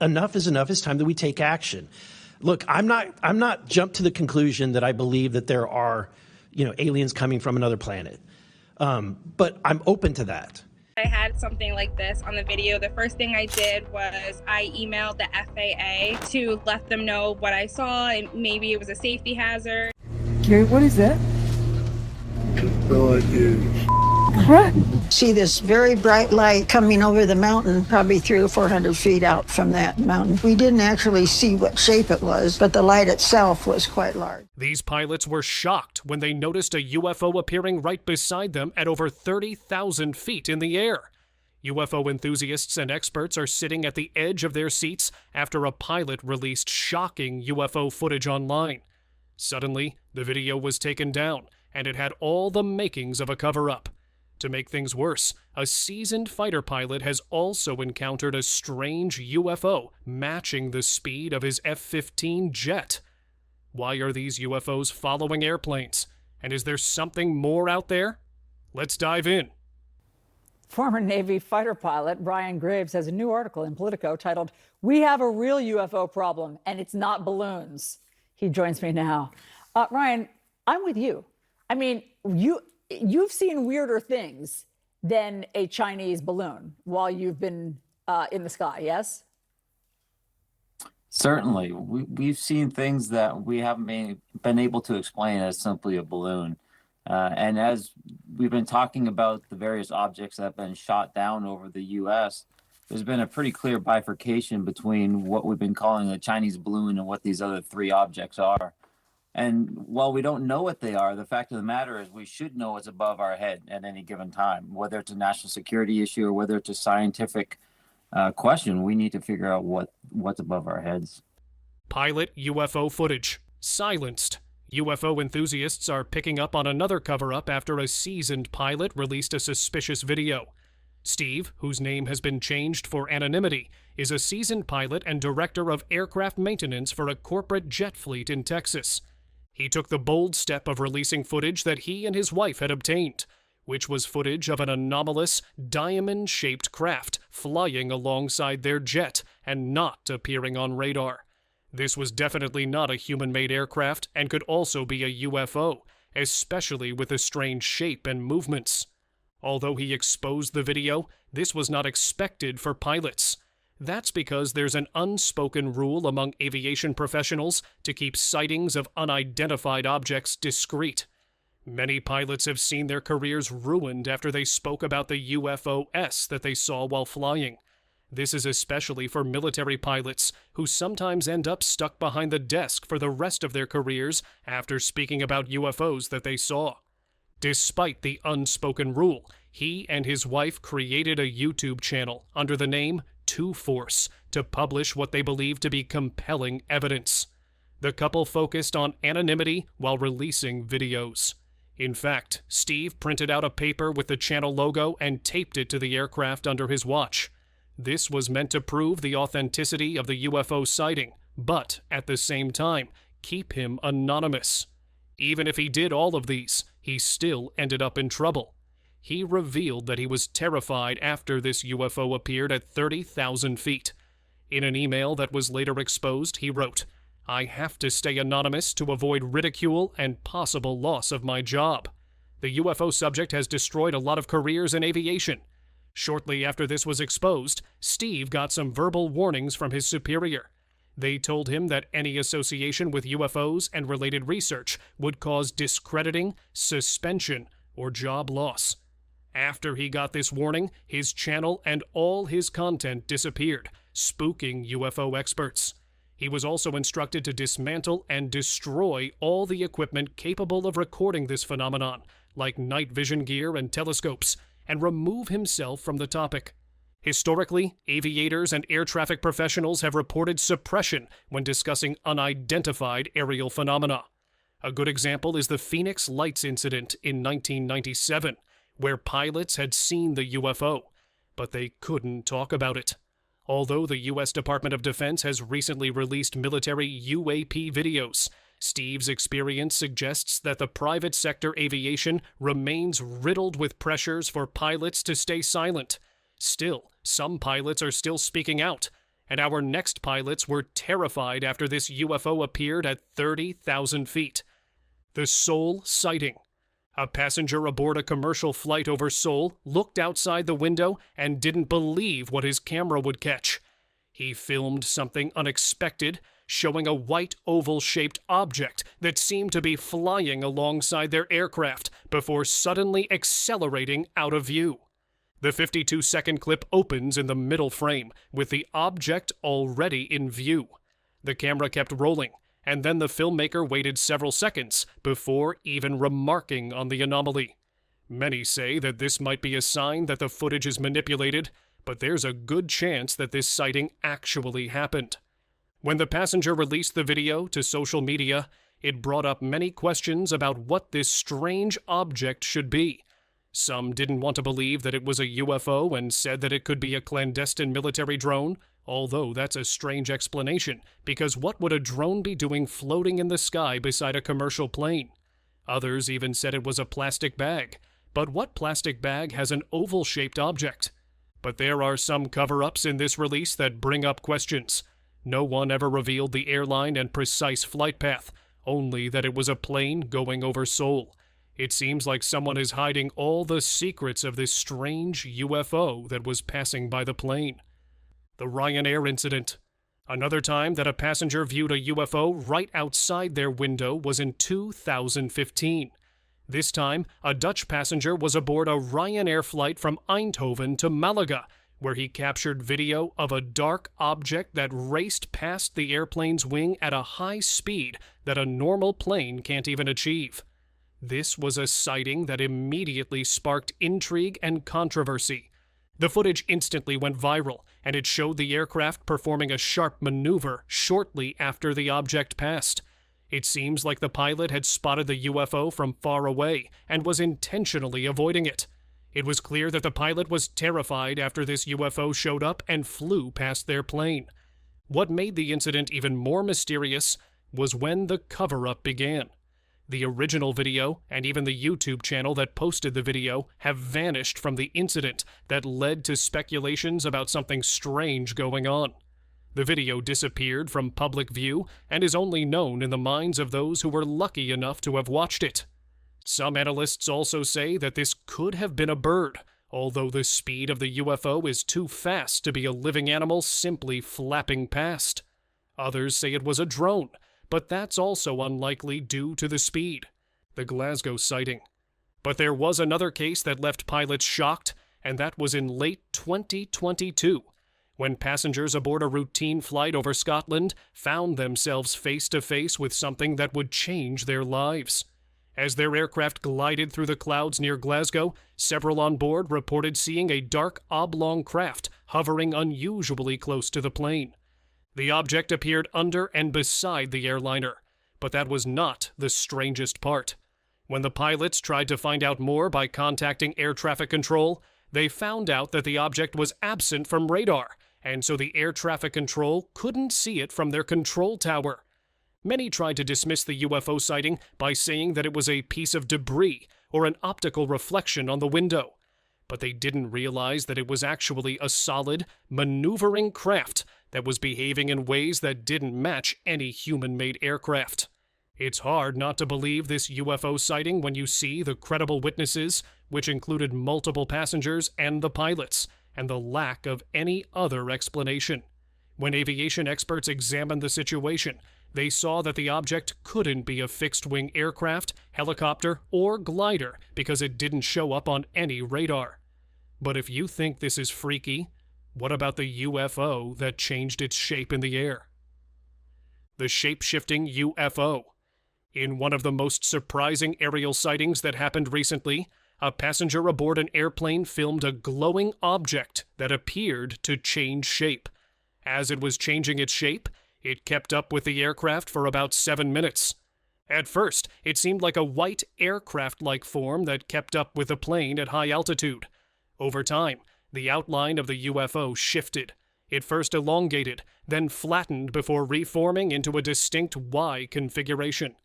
Enough is enough. It's time that we take action. Look, I'm not jumped to the conclusion that I believe that there are, aliens coming from another planet. But I'm open to that. I had something like this on the video. The first thing I did was I emailed the FAA to let them know what I saw and maybe it was a safety hazard. Gary, what is that? See this very bright light coming over the mountain, probably 300 or 400 feet out from that mountain. We didn't actually see what shape it was, but the light itself was quite large. These pilots were shocked when they noticed a UFO appearing right beside them at over 30,000 feet in the air. UFO enthusiasts and experts are sitting at the edge of their seats after a pilot released shocking UFO footage online. Suddenly, the video was taken down, and it had all the makings of a cover-up. To make things worse, a seasoned fighter pilot has also encountered a strange UFO matching the speed of his F-15 jet. Why are these UFOs following airplanes? And is there something more out there? Let's dive in. Former Navy fighter pilot Ryan Graves has a new article in Politico titled, "We Have a Real UFO Problem, and It's Not Balloons." He joins me now. Ryan, I'm with you. I mean, you've seen weirder things than a Chinese balloon while you've been in the sky, yes? Certainly. We've seen things that we haven't been able to explain as simply a balloon. And as we've been talking about the various objects that have been shot down over the U.S., there's been a pretty clear bifurcation between what we've been calling a Chinese balloon and what these other three objects are. And while we don't know what they are, the fact of the matter is we should know what's above our head at any given time, whether it's a national security issue or whether it's a scientific question. We need to figure out what's above our heads. Pilot UFO footage silenced. UFO enthusiasts are picking up on another cover-up after a seasoned pilot released a suspicious video. Steve, whose name has been changed for anonymity, is a seasoned pilot and director of aircraft maintenance for a corporate jet fleet in Texas. He took the bold step of releasing footage that he and his wife had obtained, which was footage of an anomalous, diamond-shaped craft flying alongside their jet and not appearing on radar. This was definitely not a human-made aircraft and could also be a UFO, especially with the strange shape and movements. Although he exposed the video, this was not expected for pilots. That's because there's an unspoken rule among aviation professionals to keep sightings of unidentified objects discreet. Many pilots have seen their careers ruined after they spoke about the UFOs that they saw while flying. This is especially for military pilots, who sometimes end up stuck behind the desk for the rest of their careers after speaking about UFOs that they saw. Despite the unspoken rule, he and his wife created a YouTube channel under the name Two Force to publish what they believe to be compelling evidence. The couple focused on anonymity while releasing videos. In fact, Steve printed out a paper with the channel logo and taped it to the aircraft under his watch. This was meant to prove the authenticity of the UFO sighting, but at the same time, keep him anonymous. Even if he did all of these, he still ended up in trouble. He revealed that he was terrified after this UFO appeared at 30,000 feet. In an email that was later exposed, he wrote, "I have to stay anonymous to avoid ridicule and possible loss of my job. The UFO subject has destroyed a lot of careers in aviation." Shortly after this was exposed, Steve got some verbal warnings from his superior. They told him that any association with UFOs and related research would cause discrediting, suspension, or job loss. After he got this warning, his channel and all his content disappeared, spooking UFO experts. He was also instructed to dismantle and destroy all the equipment capable of recording this phenomenon, like night vision gear and telescopes, and remove himself from the topic. Historically, aviators and air traffic professionals have reported suppression when discussing unidentified aerial phenomena. A good example is the Phoenix Lights incident in 1997, where pilots had seen the UFO, but they couldn't talk about it. Although the U.S. Department of Defense has recently released military UAP videos, Steve's experience suggests that the private sector aviation remains riddled with pressures for pilots to stay silent. Still, some pilots are still speaking out, and our next pilots were terrified after this UFO appeared at 30,000 feet. The Seoul sighting. A passenger aboard a commercial flight over Seoul looked outside the window and didn't believe what his camera would catch. He filmed something unexpected, showing a white oval-shaped object that seemed to be flying alongside their aircraft before suddenly accelerating out of view. The 52-second clip opens in the middle frame, with the object already in view. The camera kept rolling, and then the filmmaker waited several seconds before even remarking on the anomaly. Many say that this might be a sign that the footage is manipulated, but there's a good chance that this sighting actually happened. When the passenger released the video to social media, it brought up many questions about what this strange object should be. Some didn't want to believe that it was a UFO and said that it could be a clandestine military drone, although that's a strange explanation, because what would a drone be doing floating in the sky beside a commercial plane? Others even said it was a plastic bag. But what plastic bag has an oval-shaped object? But there are some cover-ups in this release that bring up questions. No one ever revealed the airline and precise flight path, only that it was a plane going over Seoul. It seems like someone is hiding all the secrets of this strange UFO that was passing by the plane. The Ryanair incident. Another time that a passenger viewed a UFO right outside their window was in 2015. This time, a Dutch passenger was aboard a Ryanair flight from Eindhoven to Malaga, where he captured video of a dark object that raced past the airplane's wing at a high speed that a normal plane can't even achieve. This was a sighting that immediately sparked intrigue and controversy. The footage instantly went viral, and it showed the aircraft performing a sharp maneuver shortly after the object passed. It seems like the pilot had spotted the UFO from far away and was intentionally avoiding it. It was clear that the pilot was terrified after this UFO showed up and flew past their plane. What made the incident even more mysterious was when the cover-up began. The original video, and even the YouTube channel that posted the video, have vanished from the incident that led to speculations about something strange going on. The video disappeared from public view and is only known in the minds of those who were lucky enough to have watched it. Some analysts also say that this could have been a bird, although the speed of the UFO is too fast to be a living animal simply flapping past. Others say it was a drone, but that's also unlikely due to the speed. The Glasgow sighting. But there was another case that left pilots shocked, and that was in late 2022, when passengers aboard a routine flight over Scotland found themselves face to face with something that would change their lives. As their aircraft glided through the clouds near Glasgow, several on board reported seeing a dark oblong craft hovering unusually close to the plane. The object appeared under and beside the airliner, but that was not the strangest part. When the pilots tried to find out more by contacting air traffic control, they found out that the object was absent from radar, and so the air traffic control couldn't see it from their control tower. Many tried to dismiss the UFO sighting by saying that it was a piece of debris or an optical reflection on the window, but they didn't realize that it was actually a solid, maneuvering craft that was behaving in ways that didn't match any human-made aircraft. It's hard not to believe this UFO sighting when you see the credible witnesses, which included multiple passengers and the pilots, and the lack of any other explanation. When aviation experts examined the situation, they saw that the object couldn't be a fixed-wing aircraft, helicopter, or glider because it didn't show up on any radar. But if you think this is freaky, what about the UFO that changed its shape in the air? The shape-shifting UFO. In one of the most surprising aerial sightings that happened recently, a passenger aboard an airplane filmed a glowing object that appeared to change shape. As it was changing its shape, it kept up with the aircraft for about 7 minutes. At first, it seemed like a white aircraft-like form that kept up with the plane at high altitude. Over time, the outline of the UFO shifted. It first elongated, then flattened before reforming into a distinct Y configuration.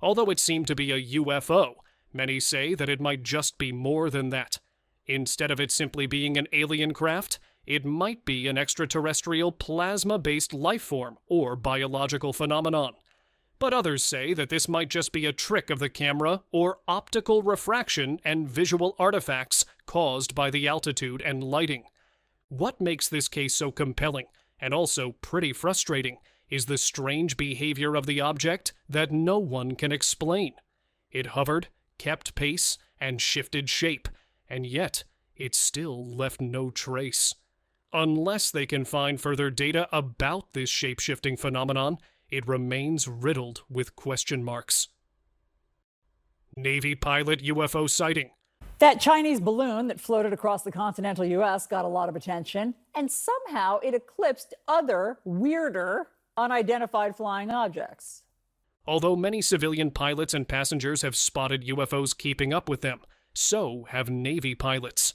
Although it seemed to be a UFO, many say that it might just be more than that. Instead of it simply being an alien craft, it might be an extraterrestrial plasma-based life form or biological phenomenon. But others say that this might just be a trick of the camera or optical refraction and visual artifacts caused by the altitude and lighting. What makes this case so compelling, and also pretty frustrating, is the strange behavior of the object that no one can explain. It hovered, kept pace, and shifted shape, and yet it still left no trace. Unless they can find further data about this shape-shifting phenomenon, it remains riddled with question marks. Navy pilot UFO sighting. That Chinese balloon that floated across the continental U.S. got a lot of attention, and somehow it eclipsed other, weirder, unidentified flying objects. Although many civilian pilots and passengers have spotted UFOs keeping up with them, so have Navy pilots.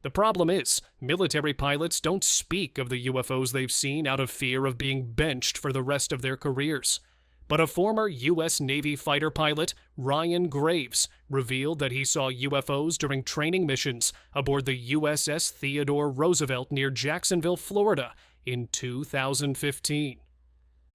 The problem is, military pilots don't speak of the UFOs they've seen out of fear of being benched for the rest of their careers. But a former U.S. Navy fighter pilot, Ryan Graves, revealed that he saw UFOs during training missions aboard the USS Theodore Roosevelt near Jacksonville, Florida, in 2015.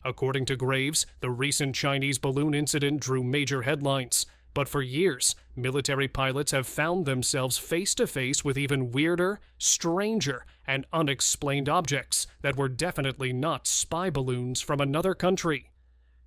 According to Graves, the recent Chinese balloon incident drew major headlines. But for years, military pilots have found themselves face-to-face with even weirder, stranger, and unexplained objects that were definitely not spy balloons from another country.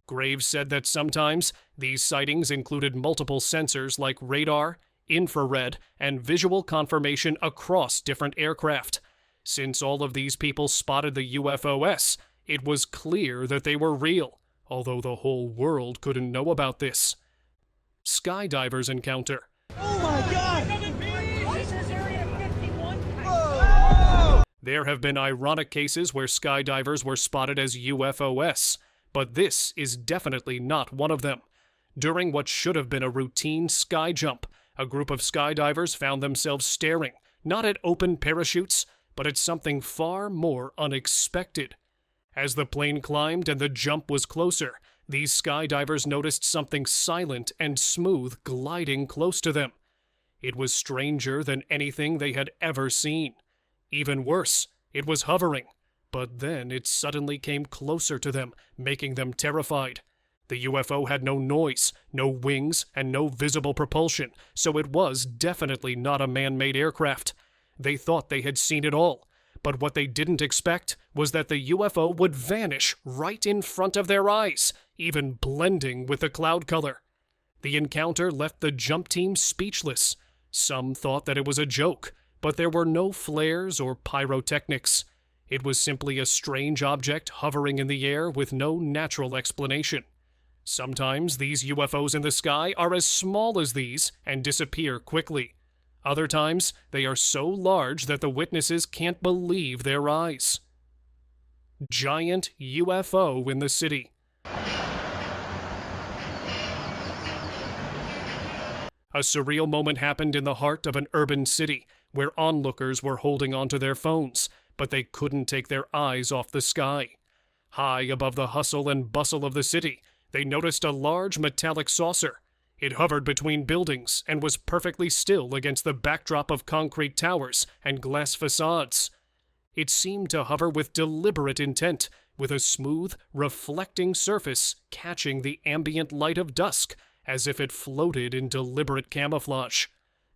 Graves said that sometimes these sightings included multiple sensors like radar, infrared, and visual confirmation across different aircraft. Since all of these people spotted the UFOs, it was clear that they were real, although the whole world couldn't know about this. Skydivers encounter. Oh my God! There have been ironic cases where skydivers were spotted as UFOs, but this is definitely not one of them. During what should have been a routine sky jump, a group of skydivers found themselves staring, not at open parachutes, but at something far more unexpected. As the plane climbed and the jump was closer, these skydivers noticed something silent and smooth gliding close to them. It was stranger than anything they had ever seen. Even worse, it was hovering, but then it suddenly came closer to them, making them terrified. The UFO had no noise, no wings, and no visible propulsion, so it was definitely not a man-made aircraft. They thought they had seen it all. But what they didn't expect was that the UFO would vanish right in front of their eyes, even blending with the cloud color. The encounter left the jump team speechless. Some thought that it was a joke, but there were no flares or pyrotechnics. It was simply a strange object hovering in the air with no natural explanation. Sometimes these UFOs in the sky are as small as these and disappear quickly. Other times, they are so large that the witnesses can't believe their eyes. Giant UFO in the city. A surreal moment happened in the heart of an urban city, where onlookers were holding onto their phones, but they couldn't take their eyes off the sky. High above the hustle and bustle of the city, they noticed a large metallic saucer. It hovered between buildings and was perfectly still against the backdrop of concrete towers and glass facades. It seemed to hover with deliberate intent, with a smooth, reflecting surface catching the ambient light of dusk, as if it floated in deliberate camouflage.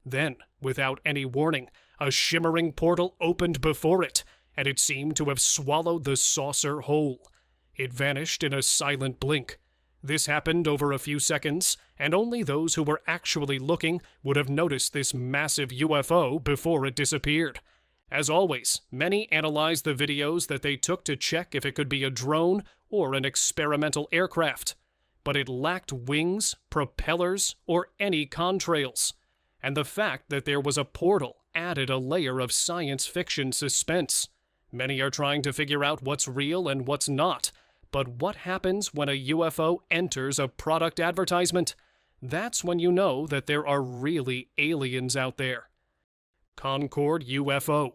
Then, without any warning, a shimmering portal opened before it, and it seemed to have swallowed the saucer whole. It vanished in a silent blink. This happened over a few seconds, and only those who were actually looking would have noticed this massive UFO before it disappeared. As always, many analyzed the videos that they took to check if it could be a drone or an experimental aircraft. But it lacked wings, propellers, or any contrails. And the fact that there was a portal added a layer of science fiction suspense. Many are trying to figure out what's real and what's not. But what happens when a UFO enters a product advertisement? That's when you know that there are really aliens out there. Concorde UFO.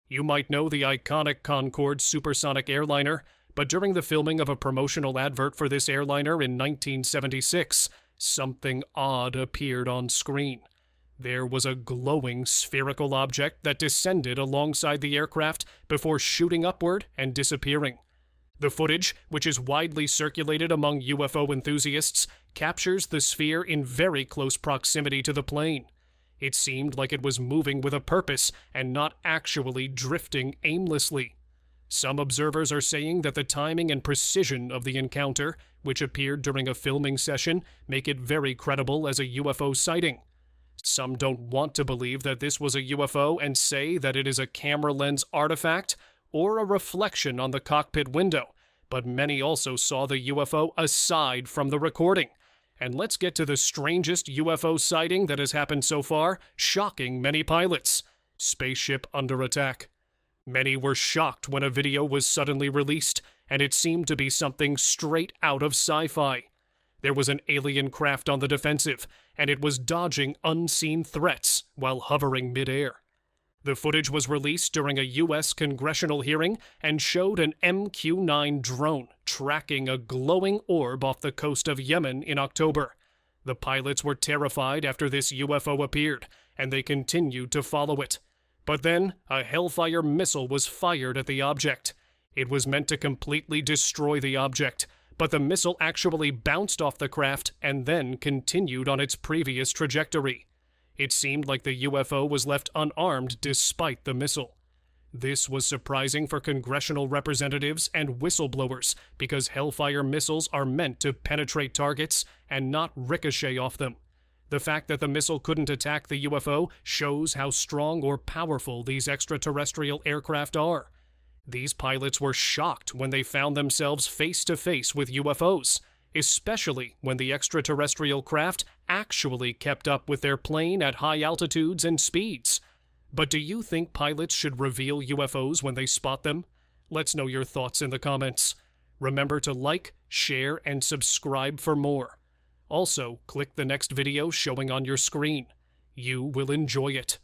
You might know the iconic Concorde supersonic airliner, but during the filming of a promotional advert for this airliner in 1976, something odd appeared on screen. There was a glowing spherical object that descended alongside the aircraft before shooting upward and disappearing. The footage, which is widely circulated among UFO enthusiasts, captures the sphere in very close proximity to the plane. It seemed like it was moving with a purpose and not actually drifting aimlessly. Some observers are saying that the timing and precision of the encounter, which appeared during a filming session, make it very credible as a UFO sighting. Some don't want to believe that this was a UFO and say that it is a camera lens artifact or a reflection on the cockpit window, but many also saw the UFO aside from the recording. And let's get to the strangest UFO sighting that has happened so far, shocking many pilots: spaceship under attack. Many were shocked when a video was suddenly released, and it seemed to be something straight out of sci-fi. There was an alien craft on the defensive, and it was dodging unseen threats while hovering midair. The footage was released during a U.S. congressional hearing and showed an MQ-9 drone tracking a glowing orb off the coast of Yemen in October. The pilots were terrified after this UFO appeared, and they continued to follow it. But then, a Hellfire missile was fired at the object. It was meant to completely destroy the object, but the missile actually bounced off the craft and then continued on its previous trajectory. It seemed like the UFO was left unarmed despite the missile. This was surprising for congressional representatives and whistleblowers because Hellfire missiles are meant to penetrate targets and not ricochet off them. The fact that the missile couldn't attack the UFO shows how strong or powerful these extraterrestrial aircraft are. These pilots were shocked when they found themselves face to face with UFOs, especially when the extraterrestrial craft actually kept up with their plane at high altitudes and speeds. But do you think pilots should reveal UFOs when they spot them? Let's know your thoughts in the comments. Remember to like, share, and subscribe for more. Also, click the next video showing on your screen. You will enjoy it.